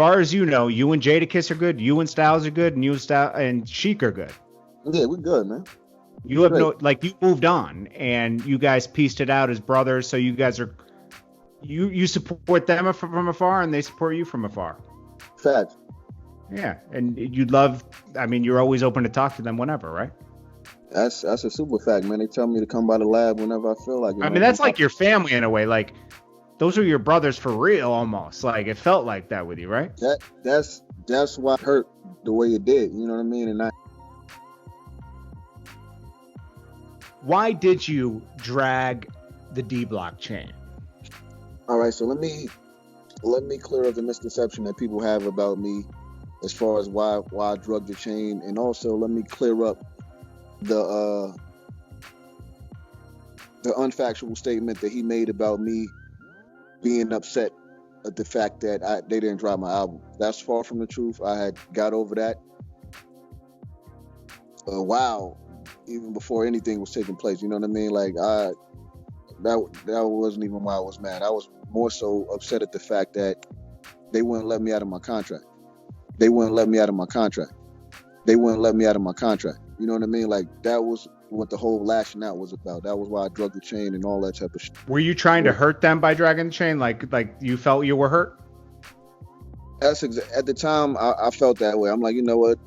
far as you know, you and Jadakiss are good, you and Styles are good, and you and Styles and Sheik are good. Yeah, we're good, man. You have no, like, you moved on and you guys pieced it out as brothers. So you guys are, you support them from afar and they support you from afar. Facts. Yeah. And you'd love, I mean, you're always open to talk to them whenever, right? That's a super fact, man. They tell me to come by the lab whenever I feel like it. I mean, that's like your family in a way. Like, those are your brothers for real almost. Like, it felt like that with you, right? That's why it hurt the way it did. You know what I mean? And why did you drag the D Block chain? All right, so let me clear up the misconception that people have about me as far as why I drug the chain, and also let me clear up the unfactual statement that he made about me being upset at the fact that they didn't drop my album. That's far from the truth. I had got over that a while, even before anything was taking place. You know what I mean? Like, that wasn't even why I was mad. I was more so upset at the fact that they wouldn't let me out of my contract. They wouldn't let me out of my contract. They wouldn't let me out of my contract. You know what I mean? Like, that was what the whole lashing out was about. That was why I drug the chain and all that type of shit. Were you trying to hurt them by dragging the chain? Like you felt you were hurt? At the time, I felt that way. I'm like, you know what?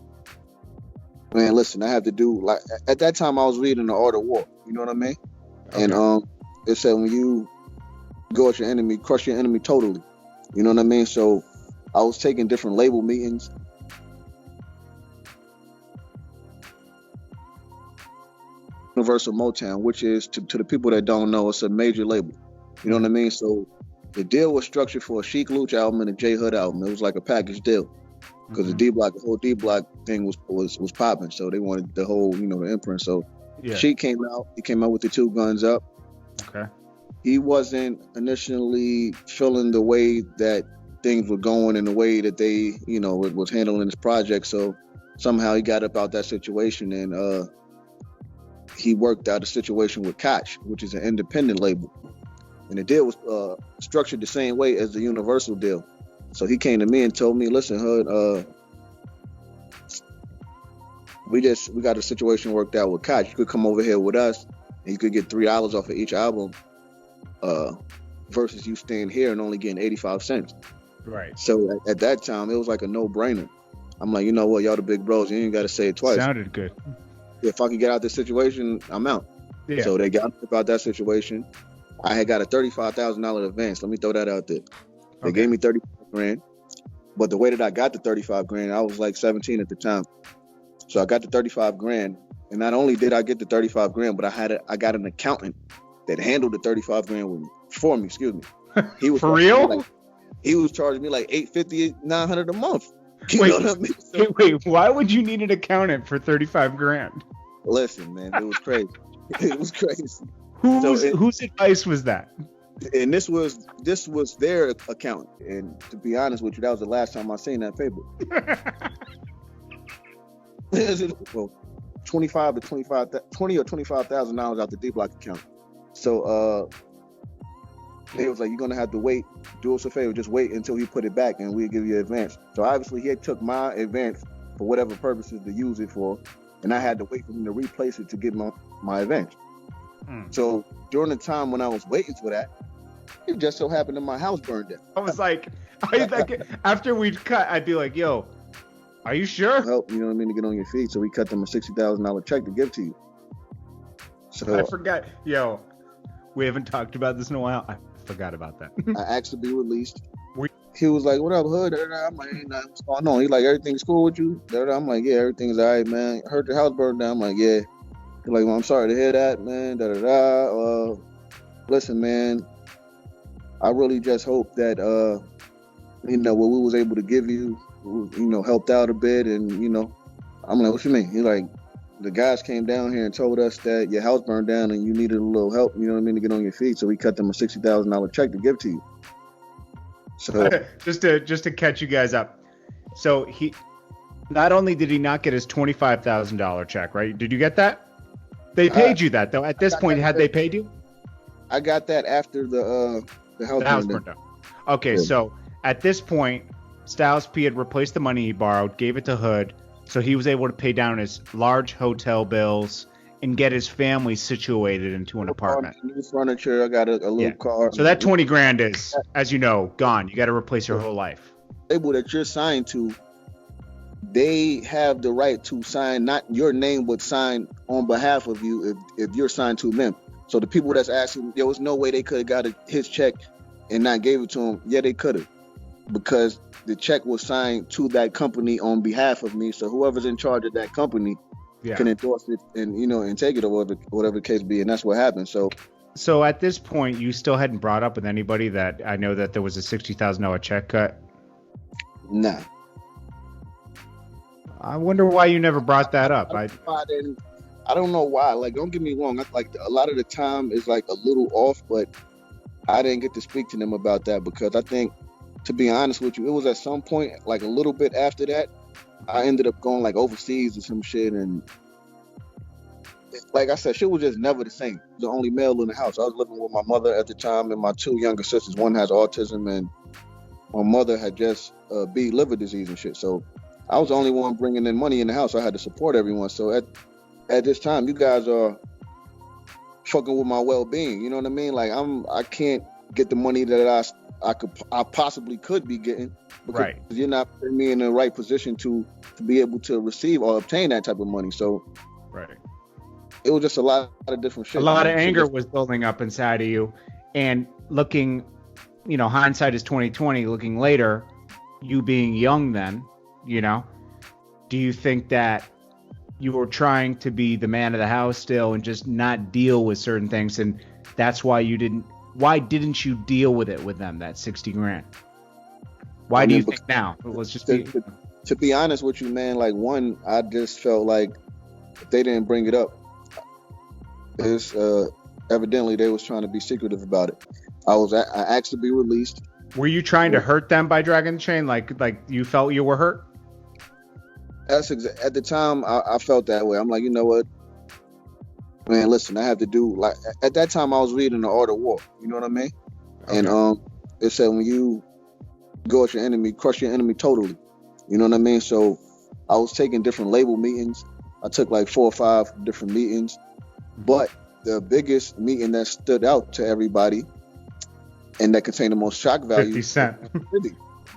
Man, listen, I have to do, like, at that time I was reading The Art of War. You know what I mean? Okay. And it said when you go at your enemy, crush your enemy totally. You know what I mean? So I was taking different label meetings. Universal Motown, which is, to the people that don't know, it's a major label. You know what I mean? So the deal was structured for a Sheik Luch album and a J Hood album. It was like a package deal because the whole D Block thing was popping. So they wanted the whole, the imprint. So Sheik came out. He came out with the Two Guns Up. Okay. He wasn't initially feeling the way that things were going and the way that they, it was handling this project. So somehow he got up out that situation and he worked out a situation with Koch, which is an independent label. And the deal was structured the same way as the Universal deal. So he came to me and told me, listen, Hood, we got a situation worked out with Koch. You could come over here with us and you could get $3 off of each album versus you staying here and only getting 85 cents. Right. So at that time, it was like a no-brainer. I'm like, you know what, y'all the big bros, you ain't got to say it twice. Sounded good. If I can get out this situation, I'm out. Yeah. So they got about that situation. I had got a $35,000 advance. Let me throw that out there. They gave me $35,000, but the way that I got the $35,000, I was like 17 at the time. So I got the $35,000, and not only did I get the $35,000, but I got an accountant that handled the $35,000 with me for me. Excuse me. He was for real. He was charging me like $850, $900 a month. Wait, know what I mean? So, wait, why would you need an accountant for $35,000? Listen, man, it was crazy. It was crazy. Whose advice was that? And this was their accountant. And to be honest with you, that was the last time I seen that paper. Well, $20 or $25,000 out the D Block account. So they was like, you're gonna have to wait. Do us a favor, just wait until he put it back, and we'll give you advance. So obviously, he had took my advance for whatever purposes to use it for, and I had to wait for him to replace it to get my advance. So during the time when I was waiting for that, it just so happened that my house burned down. I was like, after we'd cut, I'd be like, yo, are you sure? Help, you know what I mean, to get on your feet. So we cut them a $60,000 check to give to you. So I forgot. Yo, we haven't talked about this in a while. I forgot about that. I asked to be released. He was like, what up, Hood? I'm like, ain't nothing, what's going on? He's like, everything's cool with you? I'm like, yeah, everything's all right, man. Heard the house burned down. I'm like, yeah. He's like, well, I'm sorry to hear that, man. Listen, man, I really just hope that, what we was able to give you, helped out a bit. And, I'm like, what you mean? He's like, the guys came down here and told us that your house burned down and you needed a little help, you know what I mean, to get on your feet. So we cut them a $60,000 check to give to you. So just to catch you guys up. So he not only did he not get his $25,000 check, right? Did you get that? They paid you that though. At this point, had they paid you? I got that after the house burned down. Okay, yeah. So at this point, Styles P had replaced the money he borrowed, gave it to Hood, so he was able to pay down his large hotel bills and get his family situated into an apartment. New furniture. I got a little car. So that 20 grand is, as you know, gone. You got to replace your whole life. Label that you're signed to, they have the right to sign, not your name, but sign on behalf of you if you're signed to them. So the people that's asking, there was no way they could have got his check and not gave it to him. Yeah, they could have, because the check was signed to that company on behalf of me. So whoever's in charge of that company can endorse it and, you know, and take it, or whatever the case be. And that's what happened. So at this point, you still hadn't brought up with anybody that I know that there was a $60,000 check cut? Nah. I wonder why you never brought that up. I don't know why. Like, don't get me wrong. Like, a lot of the time is like a little off, but I didn't get to speak to them about that, because I think, to be honest with you, it was at some point, like a little bit after that, I ended up going like overseas or some shit, and like I said, shit was just never the same. The only male in the house. I was living with my mother at the time and my two younger sisters. One has autism, and my mother had just B liver disease and shit. So I was the only one bringing in money in the house. I had to support everyone. So at this time, you guys are fucking with my well-being. You know what I mean? Like, I can't get the money that I possibly could be getting, because you're not putting me in the right position to be able to receive or obtain that type of money. So it was just a lot of different shit. A lot of anger was building up inside of you, and looking, you know, hindsight is 20/20. Looking later, you being young then, you know, do you think that you were trying to be the man of the house still and just not deal with certain things, and that's why you didn't? Why didn't you deal with it with them, that 60 grand? Why do you think now? Let's just to be honest with you, man, like, one, I just felt like if they didn't bring it up, it's evidently they was trying to be secretive about it. I asked to be released. Were you trying to hurt them by dragging the chain? Like you felt you were hurt? At the time, I felt that way. I'm like, you know what? Man, listen, I have to do, like, at that time I was reading The Art of War, you know what I mean? Okay. And it said, when you go at your enemy, crush your enemy totally, you know what I mean? So I was taking different label meetings. I took like 4 or 5 different meetings, but the biggest meeting that stood out to everybody and that contained the most shock value, 50 Cent,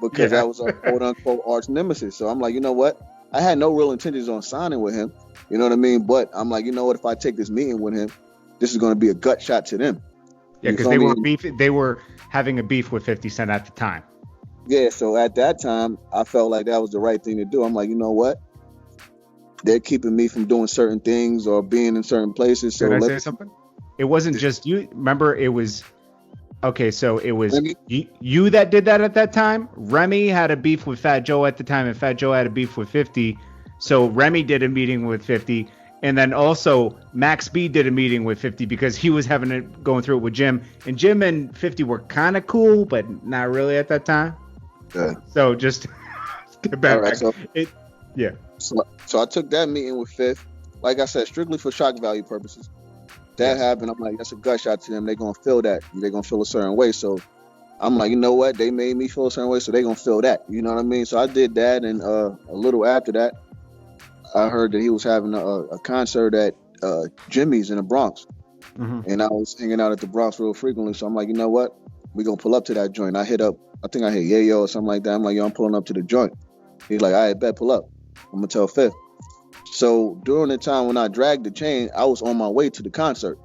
because that was a quote unquote arch nemesis. So I'm like, you know what? I had no real intentions on signing with him. You know what I mean? But I'm like, you know what? If I take this meeting with him, this is going to be a gut shot to them. Yeah, because they were having a beef with 50 Cent at the time. Yeah, so at that time, I felt like that was the right thing to do. I'm like, you know what? They're keeping me from doing certain things or being in certain places. So Can I say something? It wasn't just you. Remember, it was... Okay, so it was you that did that at that time. Remy had a beef with Fat Joe at the time, and Fat Joe had a beef with 50. So Remy did a meeting with 50, and then also Max B did a meeting with 50 because he was going through it with Jim, and Jim and 50 were kind of cool, but not really at that time. Yeah. So just get back. Right, so I took that meeting with Fifth, like I said, strictly for shock value purposes. That happened. I'm like, that's a gut shot to them. They're going to feel that. They're going to feel a certain way. So I'm like, you know what? They made me feel a certain way, so they're going to feel that. You know what I mean? So I did that, and a little after that, I heard that he was having a concert at Jimmy's in the Bronx. Mm-hmm. And I was hanging out at the Bronx real frequently. So I'm like, you know what? We're going to pull up to that joint. I think I hit Yayo or something like that. I'm like, yo, I'm pulling up to the joint. He's like, all right, bet, pull up. I'm going to tell Fifth. So during the time when I dragged the chain, I was on my way to the concert.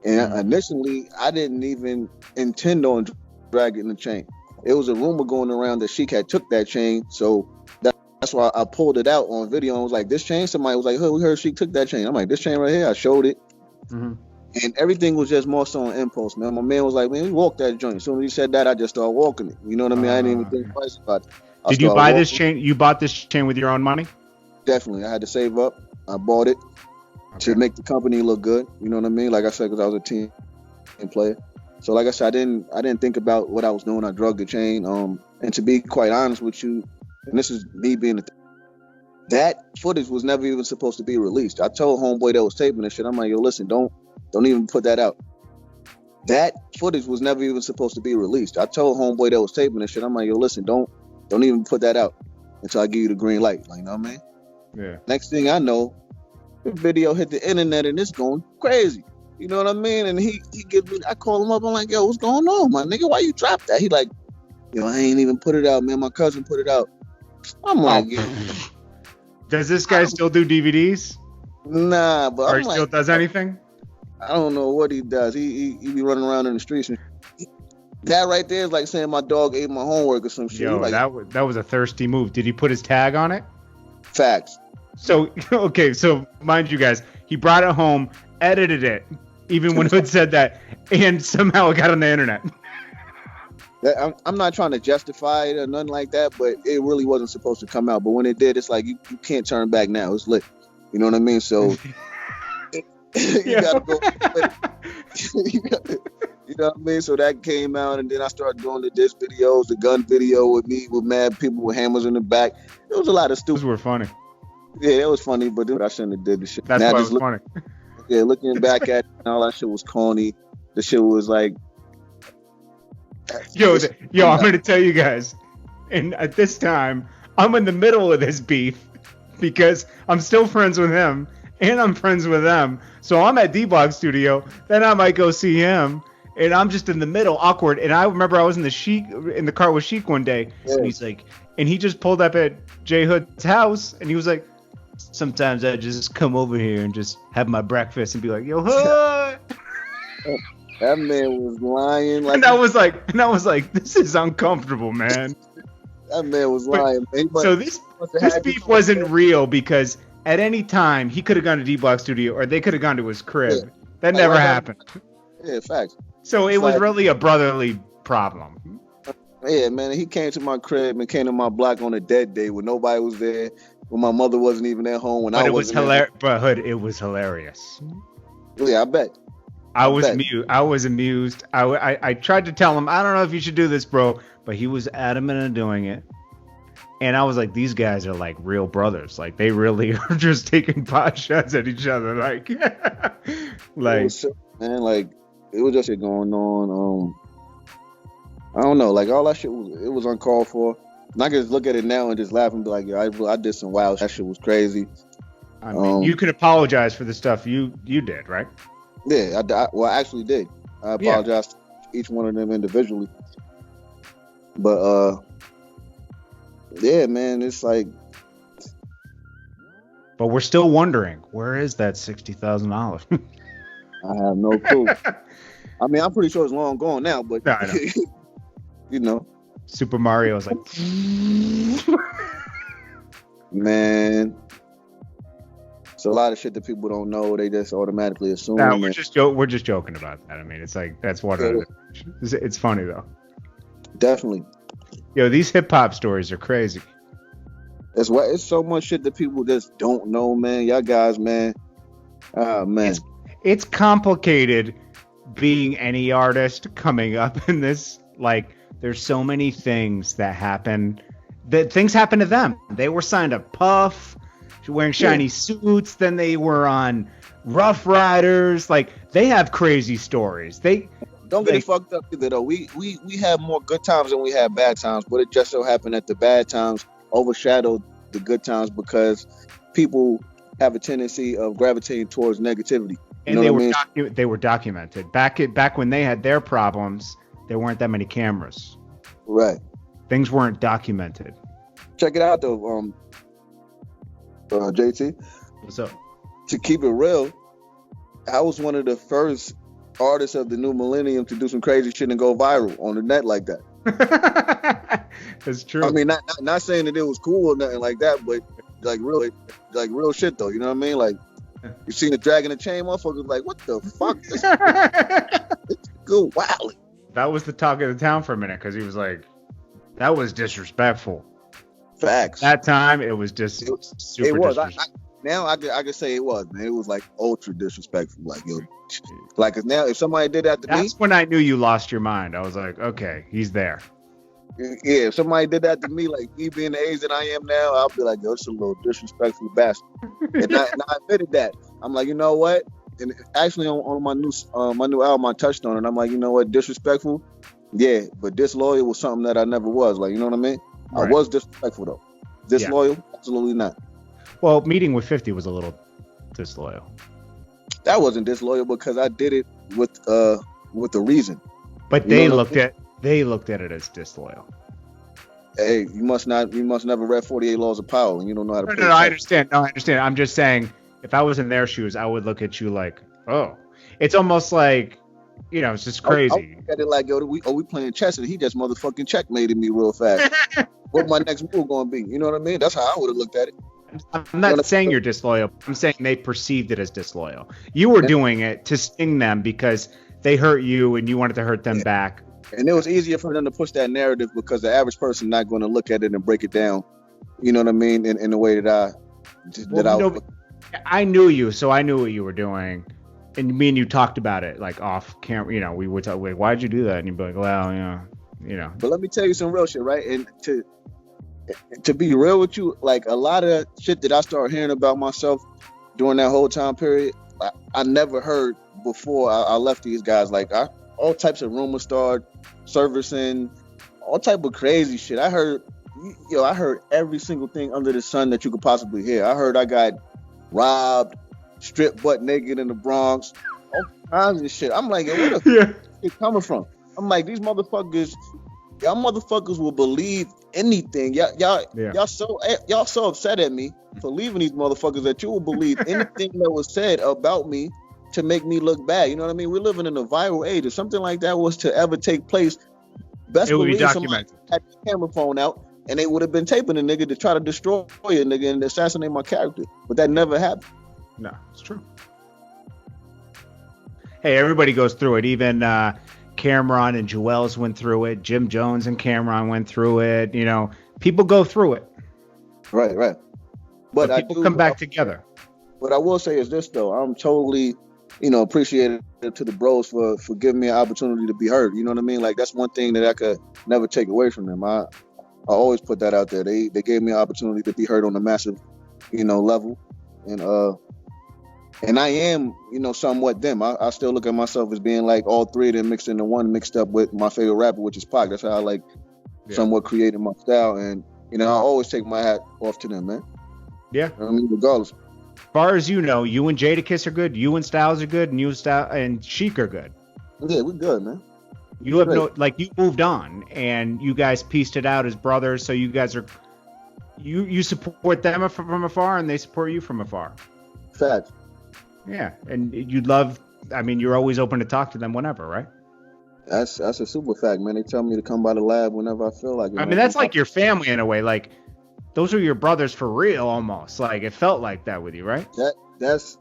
And initially, I didn't even intend on dragging the chain. It was a rumor going around that Sheik had took that chain. So that's why I pulled it out on video and was like, this chain? Somebody was like, hey, we heard Sheik took that chain. I'm like, this chain right here? I showed it. Mm-hmm. And everything was just more so on impulse, man. My man was like, man, we walk that joint. As soon as he said that, I just started walking it. You know what I mean? I didn't even think twice about it. Did you buy this chain? You bought this chain with your own money? Definitely. I had to save up. I bought it to make the company look good. You know what I mean? Like I said, because I was a team player. So like I said, I didn't think about what I was doing. I drugged the chain. And to be quite honest with you, and this is me being that footage was never even supposed to be released. I told homeboy that was taping this shit, I'm like, yo, listen, don't even put that out. That footage was never even supposed to be released. I told homeboy that was taping this shit, I'm like, yo, listen, don't Don't even put that out until I give you the green light. Like, you know what I mean? Yeah. Next thing I know, the video hit the internet and it's going crazy. You know what I mean? And he gives me, I call him up. I'm like, yo, what's going on, my nigga? Why you dropped that? He like, yo, I ain't even put it out, man. My cousin put it out. I'm like, does this guy still do DVDs? Nah, but or I'm he like, still does anything? I don't know what he does. He be running around in the streets. And that right there is like saying my dog ate my homework or some shit. Yo, like, that was a thirsty move. Did he put his tag on it? Facts. So, okay, so mind you guys, he brought it home, edited it, even when Hood said that, and somehow it got on the internet. I'm not trying to justify it or nothing like that, but it really wasn't supposed to come out. But when it did, it's like you can't turn back now. It's lit. You know what I mean? So you gotta go. You know what I mean? So that came out, and then I started doing the disc videos, the gun video with me with mad people with hammers in the back. It was a lot of stupid. Those were funny. Yeah, it was funny, but I shouldn't have did the shit. That's now why it was funny. Yeah, looking back at it, all that shit was corny. The shit was like, yo, I'm gonna tell you guys, and at this time, I'm in the middle of this beef because I'm still friends with him and I'm friends with them. So I'm at D-Block Studio, then I might go see him, and I'm just in the middle, awkward. And I remember I was in the car with Sheik one day, and he's like, and he just pulled up at J Hood's house, and he was like, sometimes I just come over here and just have my breakfast and be like, yo, Hood. That man was lying. Like, and I was like, this is uncomfortable, man. That man was lying. So this beef wasn't real because at any time he could have gone to D-Block Studio or they could have gone to his crib. Yeah. That never happened. Yeah, facts. So it was really a brotherly problem. Yeah, man. He came to my crib and came to my block on a dead day when nobody was there, when my mother wasn't even at home. But it was hilarious. But Hood, it was hilarious. Yeah, I bet. I was amused. I tried to tell him, I don't know if you should do this, bro, but he was adamant in doing it. And I was like, these guys are like real brothers. Like they really are just taking pot shots at each other. Like, like, man, like it was just shit going on. I don't know. Like all that shit was uncalled for. And I can just look at it now and just laugh and be like, yo, I did some wild. That shit was crazy. I mean, you could apologize for the stuff you did, right? Yeah, I actually did. I apologized to each one of them individually. But yeah, man, it's like. But we're still wondering, where is that $60,000? I have no clue. I mean, I'm pretty sure it's long gone now, but no, I know. You know, Super Mario is like, man. It's a lot of shit that people don't know. They just automatically assume. Nah, we're just joking about that. I mean, it's like that's what it's funny though. Definitely. Yo, these hip hop stories are crazy. It's so much shit that people just don't know, man. Y'all guys, man. Man. It's complicated being any artist coming up in this. Like, there's so many things that happen. That things happen to them. They were signed to Puff, wearing shiny suits. Then they were on Rough Riders. Like, they have crazy stories. Don't get it fucked up either, though. We have more good times than we have bad times, but it just so happened that the bad times overshadowed the good times because people have a tendency of gravitating towards negativity. And they were documented. Back when they had their problems, there weren't that many cameras. Right. Things weren't documented. Check it out, though, JT. What's up? To keep it real, I was one of the first artists of the new millennium to do some crazy shit and go viral on the net like that. That's true. I mean, not saying that it was cool or nothing like that, but like real shit though. You know what I mean? Like you seen the Dragon and Chain motherfuckers like, what the fuck? It's good, wild. That was the talk of the town for a minute because he was like, that was disrespectful. Facts. That time it was just super. It was. Now I could say it was, man. It was like ultra disrespectful. Like, yo, like, cause now if somebody did that to me, that's when I knew you lost your mind. I was like, okay, he's there. Yeah, if somebody did that to me, like me being the age that I am now, I'll be like, yo, it's a little disrespectful bastard. and I admitted that. I'm like, you know what? And actually on my new album, I touched on it. I'm like, you know what? Disrespectful, yeah, but disloyal was something that I never was. Like, you know what I mean? I was disrespectful though. Disloyal? Absolutely not. Well, meeting with 50 was a little disloyal. That wasn't disloyal because I did it with a reason. But they looked at it as disloyal. Hey, you must never read 48 Laws of Power and you don't know how to play. No, I understand. I'm just saying, if I was in their shoes, I would look at you like, oh, it's almost like, it's just crazy. I look at it like, yo, we playing chess and he just motherfucking checkmated me real fast. What my next move gonna be? You know what I mean? That's how I would have looked at it. I'm not saying you're disloyal. I'm saying they perceived it as disloyal. You were doing it to sting them because they hurt you and you wanted to hurt them back. And it was easier for them to push that narrative because the average person not going to look at it and break it down. You know what I mean? In the way I knew you, so I knew what you were doing. And me and you talked about it like off camera. We would talk, like, why'd you do that? And you'd be like, well, But let me tell you some real shit, right? And to be real with you, like a lot of shit that I started hearing about myself during that whole time period, I never heard before I left these guys. Like all types of rumors started surfacing, all type of crazy shit. I heard every single thing under the sun that you could possibly hear. I heard I got robbed, stripped butt naked in the Bronx, all kinds of shit. I'm like, where the fuck is it coming from? I'm like, these motherfuckers, y'all motherfuckers will believe anything. Y'all so upset at me for leaving these motherfuckers that you will believe anything that was said about me to make me look bad. You know what I mean? We're living in a viral age. If something like that was to ever take place, best believe somebody had the camera phone out and they would have been taping a nigga to try to destroy a nigga and assassinate my character. But that never happened. No, it's true. Hey, everybody goes through it. Even Cameron and Joel's went through it. Jim Jones and Cameron went through it. People go through it. Right. But people come back together. What I will say is this, though. I'm totally, appreciative to the bros for giving me an opportunity to be heard. You know what I mean? Like, that's one thing that I could never take away from them. I always put that out there. They gave me an opportunity to be heard on a massive, level. And I am, somewhat them. I still look at myself as being like all three of them mixed into one, mixed up with my favorite rapper, which is Pac. That's how I somewhat created my style. And, I always take my hat off to them, man. Yeah. I mean, regardless. As far as you know, you and Jadakiss are good, you and Styles are good, and you and Sheik are good. Yeah, we're good, man. You have you moved on, and you guys pieced it out as brothers, so you guys are, you support them from afar, and they support you from afar. Fact. Yeah, and you're always open to talk to them whenever, right? That's a super fact, man. They tell me to come by the lab whenever I feel like it. That's like your family in a way. Like, those are your brothers for real, almost. Like, it felt like that with you, right? That's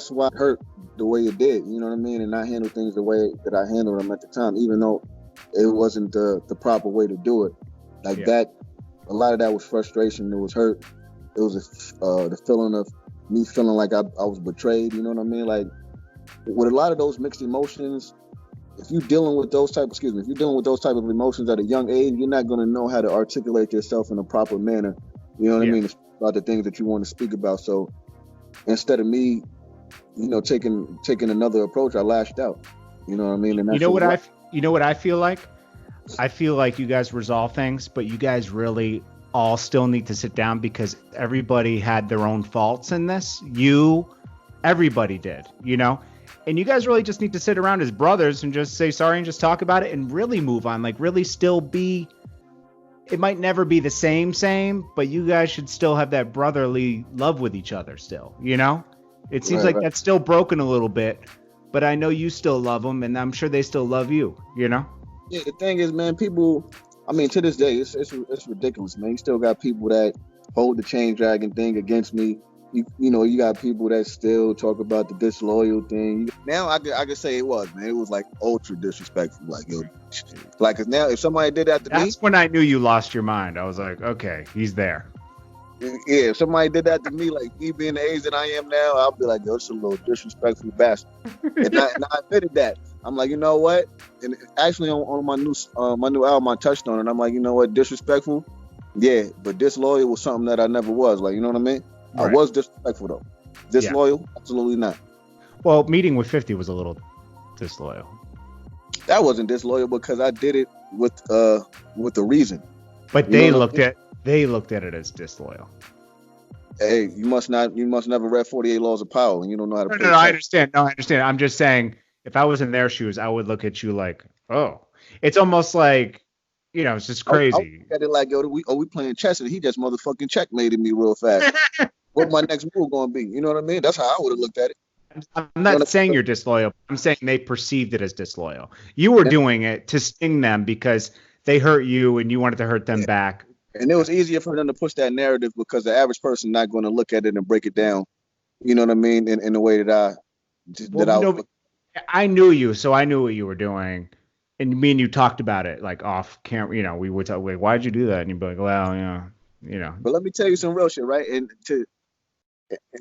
why it hurt the way it did. You know what I mean? And I handled things the way that I handled them at the time, even though it wasn't the proper way to do it. That, a lot of that was frustration. It was hurt. It was the feeling of me feeling like I was betrayed. You know what I mean? Like, with a lot of those mixed emotions, if you're dealing with those type of emotions at a young age, you're not going to know how to articulate yourself in a proper manner. You know what I mean? About the things that you want to speak about. So instead of me, taking another approach, I lashed out. You know what I mean? And you know what I feel like? I feel like you guys resolve things, but you guys really all still need to sit down because everybody had their own faults in this. Everybody did, and you guys really just need to sit around as brothers and just say sorry and just talk about it and really move on. Like, really still be, it might never be the same, but you guys should still have that brotherly love with each other still, It seems like that's still broken a little bit, but I know you still love them and I'm sure they still love you, Yeah, the thing is, man, people, to this day, it's ridiculous, man. You still got people that hold the chain dragon thing against me. You got people that still talk about the disloyal thing. Now I could say it was, man. It was like ultra disrespectful. Like, yo, like, 'cause now if somebody did that to me, that's when I knew you lost your mind. I was like, okay, he's there. Yeah, if somebody did that to me, like me being the age that I am now, I'll be like, yo, it's a little disrespectful bastard. and I admitted that. I'm like, you know what? And actually on my new album, I touched on it. I'm like, you know what? Disrespectful, yeah, but disloyal was something that I never was. Like, you know what I mean? Right. I was disrespectful though. Disloyal? Absolutely not. Well, meeting with 50 was a little disloyal. That wasn't disloyal because I did it with a reason. But You know they what looked at it as disloyal. Hey, you must never read 48 Laws of Power, and you don't know how to No, play no, I chess. understand. No, I understand. I'm just saying, if I was in their shoes, I would look at you like, oh, it's almost like, it's just I would crazy. look at it like, yo, we playing chess, and he just motherfucking checkmated me real fast. What my next move gonna be? You know what I mean? That's how I would have looked at it. I'm You not saying you're disloyal. I'm saying they perceived it as disloyal. You were doing it to sting them because they hurt you and you wanted to hurt them back. And it was easier for them to push that narrative because the average person not going to look at it and break it down. You know what I mean? In the way Well, I knew you, so I knew what you were doing. And me and you talked about it like off camera. We would talk, like, why'd you do that? And you'd be like, well, But let me tell you some real shit, right? And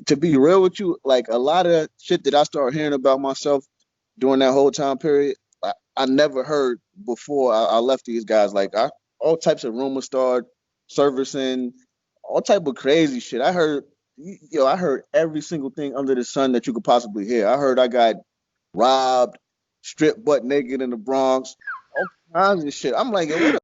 to be real with you, like a lot of shit that I started hearing about myself during that whole time period, I never heard before I left these guys. Like all types of rumors started surfacing, all type of crazy shit. I heard, I heard every single thing under the sun that you could possibly hear. I heard I got robbed, stripped butt naked in the Bronx, all kinds of shit. I'm like, yo,